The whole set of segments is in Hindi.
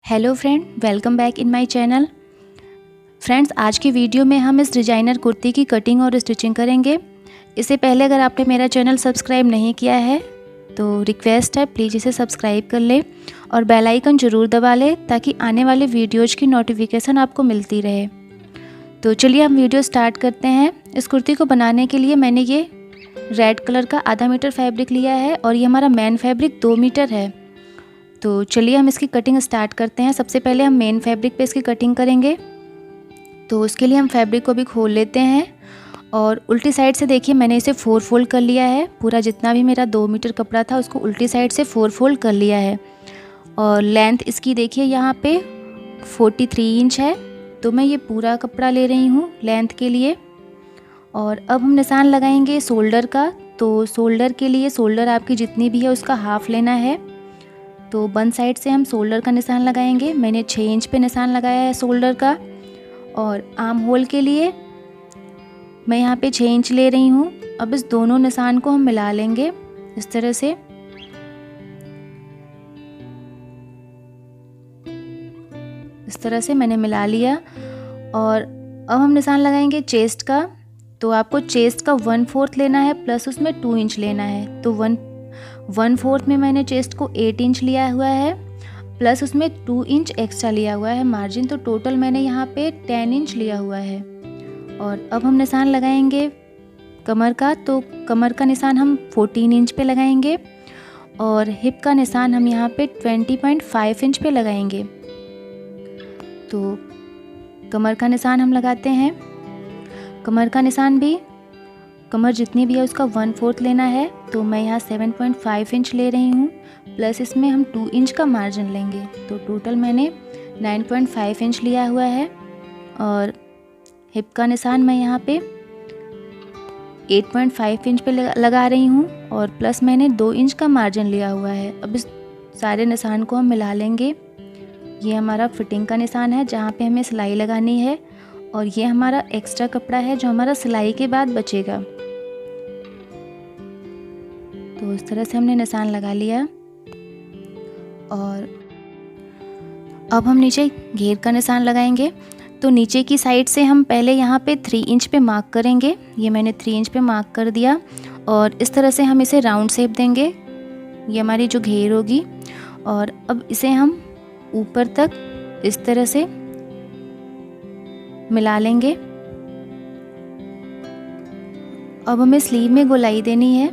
Hello friend, welcome back in my channel. Friends, आज की वीडियो में हम इस डिज़ाइनर कुर्ती की कटिंग और स्टिचिंग करेंगे। इससे पहले अगर आपने मेरा चैनल सब्सक्राइब नहीं किया है तो रिक्वेस्ट है, प्लीज़ इसे सब्सक्राइब कर लें और बेल आइकन ज़रूर दबा लें ताकि आने वाले वीडियोज़ की नोटिफिकेशन आपको मिलती रहे। तो चलिए हम वीडियो स्टार्ट करते हैं। इस कुर्ती को बनाने के लिए मैंने ये रेड कलर का आधा मीटर फैब्रिक लिया है और ये हमारा मेन फैब्रिक 2 मीटर है। तो चलिए हम इसकी कटिंग स्टार्ट करते हैं। सबसे पहले हम मेन फैब्रिक पे इसकी कटिंग करेंगे। तो उसके लिए हम फैब्रिक को भी खोल लेते हैं और उल्टी साइड से देखिए मैंने इसे 4 फोल्ड कर लिया है। पूरा जितना भी मेरा 2 मीटर कपड़ा था उसको उल्टी साइड से 4 फोल्ड कर लिया है। और लेंथ इसकी देखिए यहाँ पे 43 इंच है। तो मैं ये पूरा कपड़ा ले रही हूँ लेंथ के लिए। और अब हम निशान लगाएंगे शोल्डर का। तो शोल्डर के लिए शोल्डर आपकी जितनी भी है उसका हाफ लेना है। तो वन साइड से हम शोल्डर का निशान लगाएंगे। मैंने 6 इंच पे निशान लगाया है शोल्डर का। और आर्म होल के लिए मैं यहाँ पे 6 इंच ले रही हूँ। अब इस दोनों निशान को हम मिला लेंगे इस तरह से। इस तरह से मैंने मिला लिया। और अब हम निशान लगाएंगे चेस्ट का। तो आपको चेस्ट का 1/4 लेना है प्लस उसमें 2 इंच लेना है। तो 1/4 में मैंने चेस्ट को 8 इंच लिया हुआ है प्लस उसमें 2 इंच एक्स्ट्रा लिया हुआ है मार्जिन। तो टोटल मैंने यहाँ पे 10 इंच लिया हुआ है। और अब हम निशान लगाएंगे कमर का। तो कमर का निशान हम 14 इंच पे लगाएंगे और हिप का निशान हम यहाँ पे 20.5 इंच पे लगाएंगे। तो कमर का निशान हम लगाते हैं। कमर का निशान भी कमर जितनी भी है उसका 1/4 लेना है। तो मैं यहाँ 7.5 इंच ले रही हूँ प्लस इसमें हम 2 इंच का मार्जिन लेंगे। तो टोटल मैंने 9.5 इंच लिया हुआ है। और हिप का निशान मैं यहाँ पे 8.5 इंच पे लगा रही हूँ और प्लस मैंने 2 इंच का मार्जिन लिया हुआ है। अब इस सारे निशान को हम मिला लेंगे। ये हमारा फिटिंग का निशान है जहाँ पे हमें सिलाई लगानी है। और ये हमारा एक्स्ट्रा कपड़ा है जो हमारा सिलाई के बाद बचेगा। तो इस तरह से हमने निशान लगा लिया। और अब हम नीचे घेर का निशान लगाएंगे। तो नीचे की साइड से हम पहले यहाँ पे 3 इंच पे मार्क करेंगे। ये मैंने 3 इंच पे मार्क कर दिया और इस तरह से हम इसे राउंड शेप देंगे। ये हमारी जो घेर होगी। और अब इसे हम ऊपर तक इस तरह से मिला लेंगे। अब हमें स्लीव में गोलाई देनी है।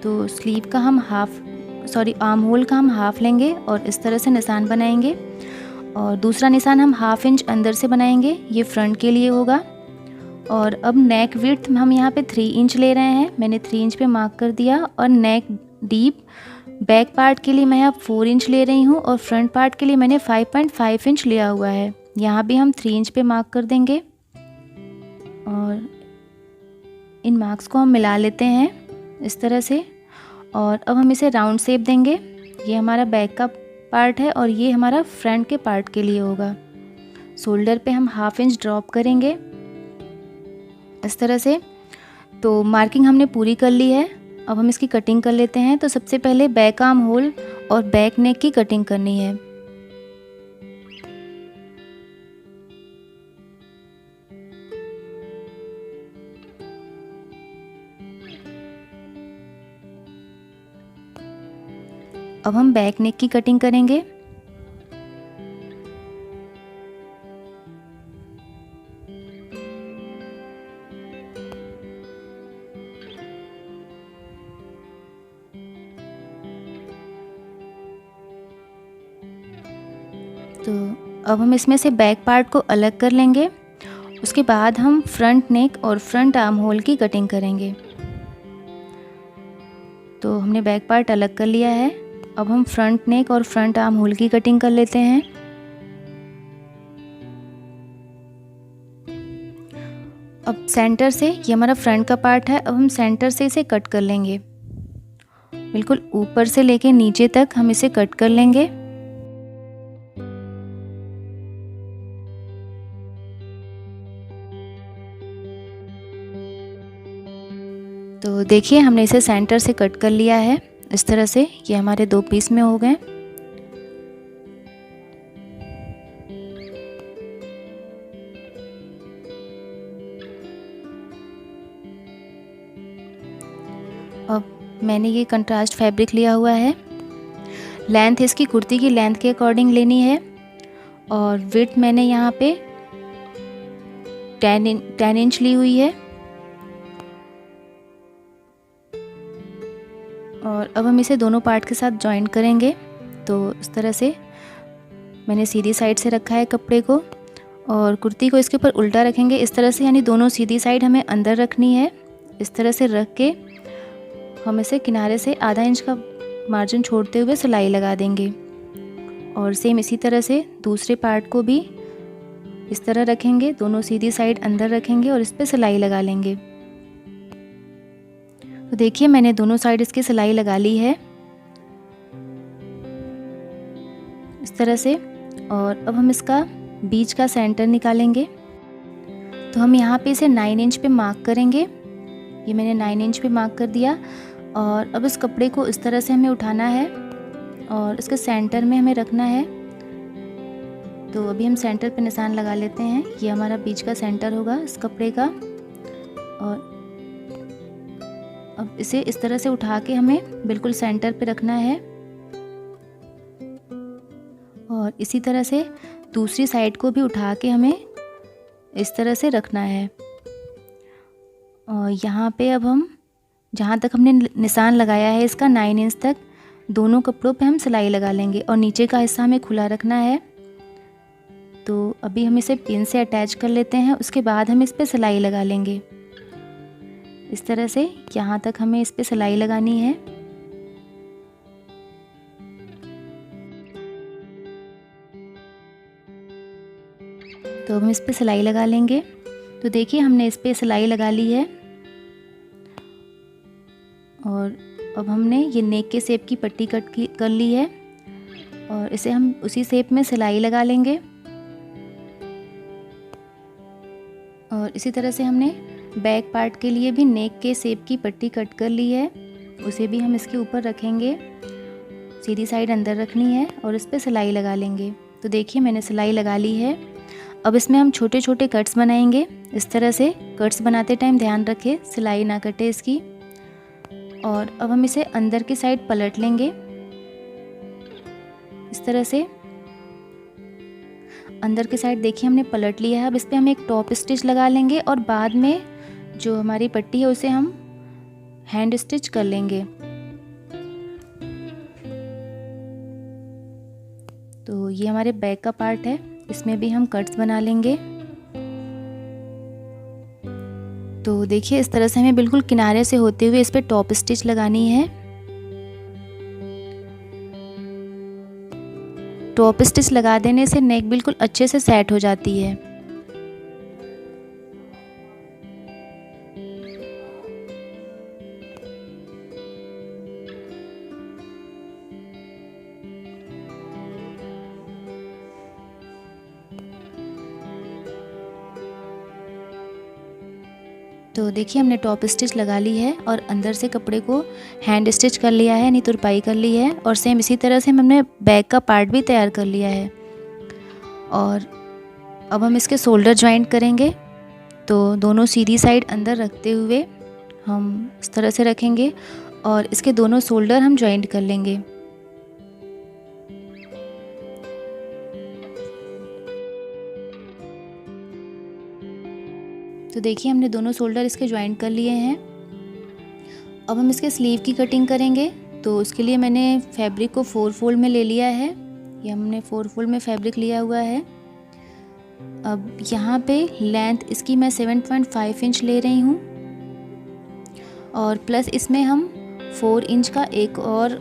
तो स्लीव का हम आर्म होल का हम हाफ लेंगे और इस तरह से निशान बनाएंगे। और दूसरा निशान हम 1/2 इंच अंदर से बनाएंगे। ये फ्रंट के लिए होगा। और अब नेक विड्थ हम यहाँ पे 3 इंच ले रहे हैं। मैंने 3 इंच पे मार्क कर दिया। और नेक डीप बैक पार्ट के लिए मैं यहाँ 4 इंच ले रही हूँ और फ्रंट पार्ट के लिए मैंने 5.5 इंच लिया हुआ है। यहाँ भी हम 3 इंच पे मार्क कर देंगे और इन मार्क्स को हम मिला लेते हैं इस तरह से। और अब हम इसे राउंड शेप देंगे। ये हमारा बैक का पार्ट है और ये हमारा फ्रंट के पार्ट के लिए होगा। शोल्डर पे हम 1/2 इंच ड्रॉप करेंगे इस तरह से। तो मार्किंग हमने पूरी कर ली है। अब हम इसकी कटिंग कर लेते हैं। तो सबसे पहले बैक आर्म होल और बैक नेक की कटिंग करनी है। अब हम बैक नेक की कटिंग करेंगे। तो अब हम इसमें से बैक पार्ट को अलग कर लेंगे। उसके बाद हम फ्रंट नेक और फ्रंट आर्म होल की कटिंग करेंगे। तो हमने बैक पार्ट अलग कर लिया है। अब हम फ्रंट नेक और फ्रंट आर्म होल की कटिंग कर लेते हैं। अब सेंटर से, ये हमारा फ्रंट का पार्ट है, अब हम सेंटर से इसे कट कर लेंगे। बिल्कुल ऊपर से लेके नीचे तक हम इसे कट कर लेंगे। तो देखिए हमने इसे सेंटर से कट कर लिया है इस तरह से। ये हमारे 2 पीस में हो गए। मैंने ये कंट्रास्ट फैब्रिक लिया हुआ है। लेंथ इसकी कुर्ती की लेंथ के अकॉर्डिंग लेनी है और विड्थ मैंने यहाँ पे 10 इंच ली हुई है। और अब हम इसे दोनों पार्ट के साथ जॉइन करेंगे। तो इस तरह से मैंने सीधी साइड से रखा है कपड़े को और कुर्ती को इसके ऊपर उल्टा रखेंगे इस तरह से, यानी दोनों सीधी साइड हमें अंदर रखनी है। इस तरह से रख के हम इसे किनारे से आधा इंच का मार्जिन छोड़ते हुए सिलाई लगा देंगे। और सेम इसी तरह से दूसरे पार्ट को भी इस तरह रखेंगे, दोनों सीधी साइड अंदर रखेंगे और इस पर सिलाई लगा लेंगे। तो देखिए मैंने दोनों साइड इसकी सिलाई लगा ली है इस तरह से। और अब हम इसका बीच का सेंटर निकालेंगे। तो हम यहाँ पे इसे 9 इंच पे मार्क करेंगे। ये मैंने 9 इंच पे मार्क कर दिया। और अब इस कपड़े को इस तरह से हमें उठाना है और इसके सेंटर में हमें रखना है। तो अभी हम सेंटर पे निशान लगा लेते हैं। ये हमारा बीच का सेंटर होगा इस कपड़े का। और अब इसे इस तरह से उठा के हमें बिल्कुल सेंटर पे रखना है और इसी तरह से दूसरी साइड को भी उठा के हमें इस तरह से रखना है। और यहाँ पे अब हम जहाँ तक हमने निशान लगाया है इसका 9 इंच तक दोनों कपड़ों पे हम सिलाई लगा लेंगे और नीचे का हिस्सा हमें खुला रखना है। तो अभी हम इसे पिन से अटैच कर लेते हैं, उसके बाद हम इस पे सिलाई लगा लेंगे। इस तरह से यहाँ तक हमें इस पे सिलाई लगानी है। तो हम इस पे सिलाई लगा लेंगे। तो देखिए हमने इस पे सिलाई लगा ली है और अब हमने ये नेक के शेप की पट्टी कर ली है और इसे हम उसी शेप में सिलाई लगा लेंगे। और इसी तरह से हमने बैक पार्ट के लिए भी नेक के शेप की पट्टी कट कर ली है, उसे भी हम इसके ऊपर रखेंगे। सीधी साइड अंदर रखनी है और इस पर सिलाई लगा लेंगे। तो देखिए मैंने सिलाई लगा ली है। अब इसमें हम छोटे छोटे कट्स बनाएंगे। इस तरह से कट्स बनाते टाइम ध्यान रखें सिलाई ना कटे इसकी। और अब हम इसे अंदर की साइड पलट लेंगे इस तरह से। अंदर की साइड देखिए हमने पलट लिया है। अब इस पर हम एक टॉप स्टिच लगा लेंगे और बाद में जो हमारी पट्टी है उसे हम हैंड स्टिच कर लेंगे। तो ये हमारे बैक का पार्ट है, इसमें भी हम कट्स बना लेंगे। तो देखिए इस तरह से हमें बिल्कुल किनारे से होते हुए इस पे टॉप स्टिच लगानी है। टॉप स्टिच लगा देने से नेक बिल्कुल अच्छे से सेट हो जाती है। तो देखिए हमने टॉप स्टिच लगा ली है और अंदर से कपड़े को हैंड स्टिच कर लिया है, यानी तुरपाई कर ली है। और सेम इसी तरह से हमने बैक का पार्ट भी तैयार कर लिया है। और अब हम इसके शोल्डर ज्वाइंट करेंगे। तो दोनों सीधी साइड अंदर रखते हुए हम इस तरह से रखेंगे और इसके दोनों शोल्डर हम ज्वाइंट कर लेंगे। तो देखिए हमने दोनों शोल्डर इसके ज्वाइंट कर लिए हैं। अब हम इसके स्लीव की कटिंग करेंगे। तो उसके लिए मैंने फैब्रिक को 4 फोल्ड में ले लिया है। ये हमने 4 फोल्ड में फैब्रिक लिया हुआ है। अब यहाँ पे लेंथ इसकी मैं 7.5 इंच ले रही हूँ और प्लस इसमें हम 4 इंच का एक और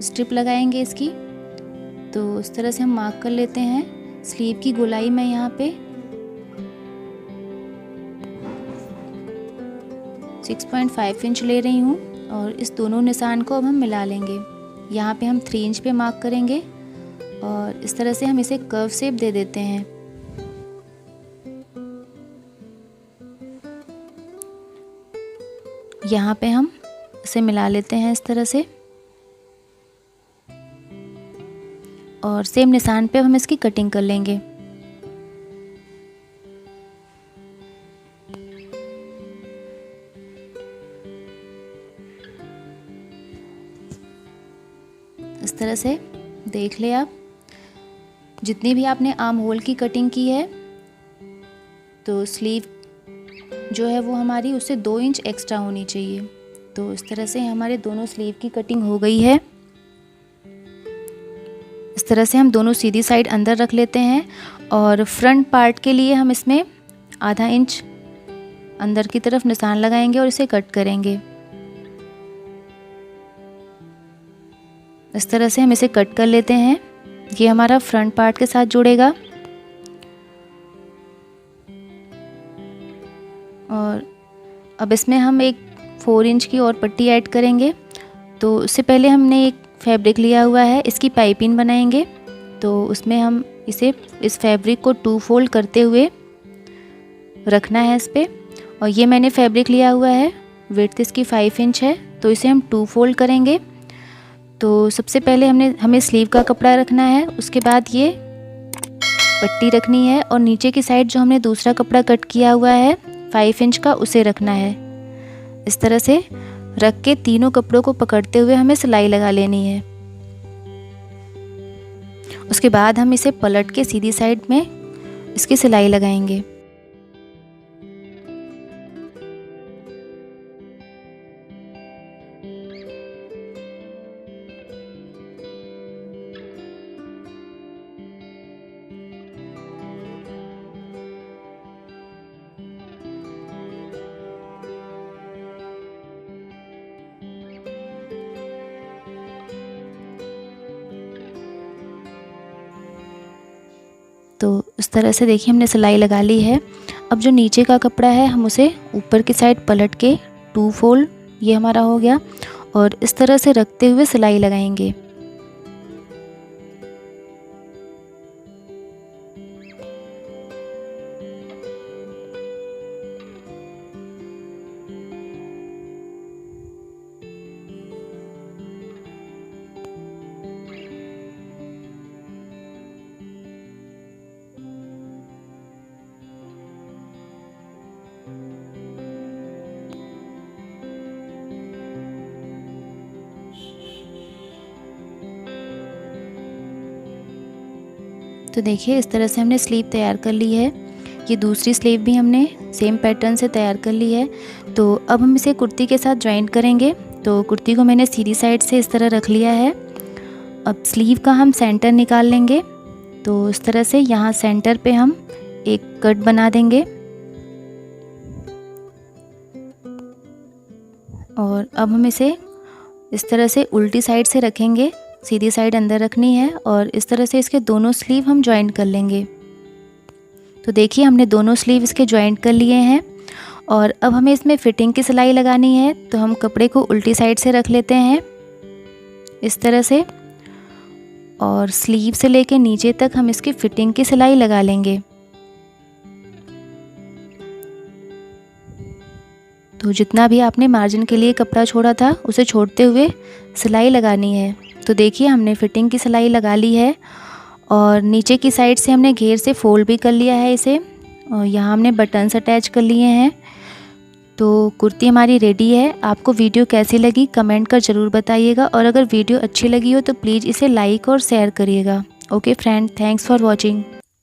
स्ट्रिप लगाएंगे इसकी। तो इस तरह से हम मार्क कर लेते हैं। स्लीव की गोलाई मैं यहाँ पे 6.5 इंच ले रही हूँ और इस दोनों निशान को अब हम मिला लेंगे। यहाँ पे हम 3 इंच पे मार्क करेंगे और इस तरह से हम इसे कर्व शेप दे देते हैं। यहाँ पे हम इसे मिला लेते हैं इस तरह से और सेम निशान पे हम इसकी कटिंग कर लेंगे। तरह से देख ले आप, जितनी भी आपने आर्म होल की कटिंग की है तो स्लीव जो है वो हमारी उससे 2 इंच एक्स्ट्रा होनी चाहिए। तो इस तरह से हमारे दोनों स्लीव की कटिंग हो गई है। इस तरह से हम दोनों सीधी साइड अंदर रख लेते हैं और फ्रंट पार्ट के लिए हम इसमें आधा इंच अंदर की तरफ निशान लगाएंगे और इसे कट करेंगे। इस तरह से हम इसे कट कर लेते हैं। ये हमारा फ्रंट पार्ट के साथ जुड़ेगा और अब इसमें हम एक 4 इंच की और पट्टी ऐड करेंगे। तो उससे पहले हमने एक फैब्रिक लिया हुआ है, इसकी पाइपिंग बनाएंगे। तो उसमें हम इस फैब्रिक को 2 फोल्ड करते हुए रखना है इस पर। और ये मैंने फैब्रिक लिया हुआ है, विड्थ इसकी 5 इंच है, तो इसे हम 2 फोल्ड करेंगे। तो सबसे पहले हमें स्लीव का कपड़ा रखना है, उसके बाद ये पट्टी रखनी है और नीचे की साइड जो हमने दूसरा कपड़ा कट किया हुआ है 5 इंच का, उसे रखना है। इस तरह से रख के तीनों कपड़ों को पकड़ते हुए हमें सिलाई लगा लेनी है। उसके बाद हम इसे पलट के सीधी साइड में इसकी सिलाई लगाएंगे। तो इस तरह से देखिए हमने सिलाई लगा ली है। अब जो नीचे का कपड़ा है हम उसे ऊपर की साइड पलट के 2 फोल्ड, ये हमारा हो गया, और इस तरह से रखते हुए सिलाई लगाएंगे। तो देखिए इस तरह से हमने स्लीव तैयार कर ली है। ये दूसरी स्लीव भी हमने सेम पैटर्न से तैयार कर ली है। तो अब हम इसे कुर्ती के साथ जॉइंट करेंगे। तो कुर्ती को मैंने सीधी साइड से इस तरह रख लिया है। अब स्लीव का हम सेंटर निकाल लेंगे। तो इस तरह से यहाँ सेंटर पे हम एक कट बना देंगे और अब हम इसे इस तरह से उल्टी साइड से रखेंगे, सीधी साइड अंदर रखनी है और इस तरह से इसके दोनों स्लीव हम जॉइंट कर लेंगे। तो देखिए हमने दोनों स्लीव इसके जॉइंट कर लिए हैं और अब हमें इसमें फिटिंग की सिलाई लगानी है। तो हम कपड़े को उल्टी साइड से रख लेते हैं इस तरह से और स्लीव से लेके नीचे तक हम इसकी फिटिंग की सिलाई लगा लेंगे। तो जितना भी आपने मार्जिन के लिए कपड़ा छोड़ा था उसे छोड़ते हुए सिलाई लगानी है। तो देखिए हमने फिटिंग की सिलाई लगा ली है और नीचे की साइड से हमने घेर से फोल्ड भी कर लिया है इसे और यहाँ हमने बटन्स अटैच कर लिए हैं। तो कुर्ती हमारी रेडी है। आपको वीडियो कैसी लगी कमेंट कर ज़रूर बताइएगा और अगर वीडियो अच्छी लगी हो तो प्लीज़ इसे लाइक और शेयर करिएगा। Okay friend, thanks for watching.